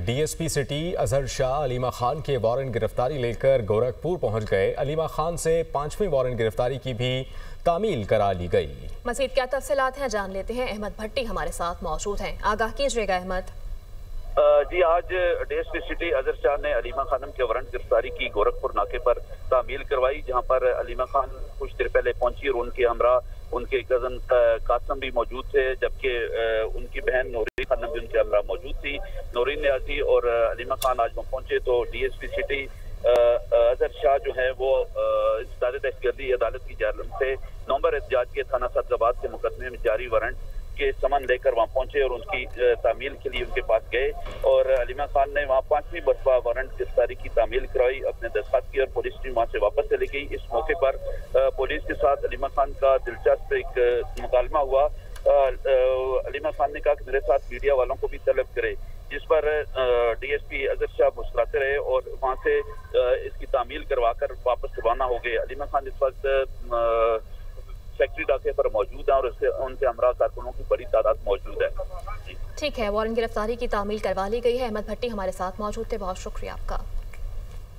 DSP city Azhar Shah Aleema Khan के warrant गिरफ्तारी लेकर गोरखपुर पहुंच गए। अलीमा खान से 5वीं वारंट गिरफ्तारी की भी तामील करा ली गई। मज़ीद क्या तफसीलात हैं जान लेते हैं। अहमद भट्टी हमारे साथ मौजूद हैं, आगाह कीजिएगा अहमद। जी, आज डीएसपी सिटी अजहर शाह ने अलीमा खानम के वारंट गिरफ्तारी की गोरखपुर नाके पर तामील करवाई, जहां पर अलीमा खान कुछ देर पहले पहुंची और उनके हमरा उनके कजन कासम भी मौजूद थे, जबकि उनकी बहन नौरीन खानम भी उनके हमरा मौजूद थी। नौरीन न्याजी और अलीमा खान आज वहाँ पहुंचे तो डीएसपी सिटी अजहर शाह जो है वो दहशतगर्दी अदालत की जानिब से नवंबर एहतजाज के थाना सदराबाद के मुकदमे में जारी वारंट के समन लेकर वहाँ पहुंचे और उनकी तामील के लिए उनके पास गए और अलीमा खान ने वहाँ 5वीं मरतबा वारंट गिरफ्तारी की तामील कराई, अपने दस्तखत की और पुलिस टीम वहाँ से वापस चली गई। इस मौके पर पुलिस के साथ अलीमा खान का दिलचस्प एक मुकालमा हुआ। अलीमा खान ने कहा कि मेरे साथ मीडिया वालों को भी तलब करे, जिस पर डीएसपी अजहर शाह मुस्कुराते रहे और वहाँ से इसकी तामील करवा कर वापस रवाना हो गए। अलीमा खान इस वक्त फैक्ट्री डाके पर मौजूद है और उनके हमरा कारकुनों की बड़ी तादाद मौजूद है। ठीक है, वारंट गिरफ्तारी की तामील करवा ली गई है। अहमद भट्टी हमारे साथ मौजूद थे, बहुत शुक्रिया आपका।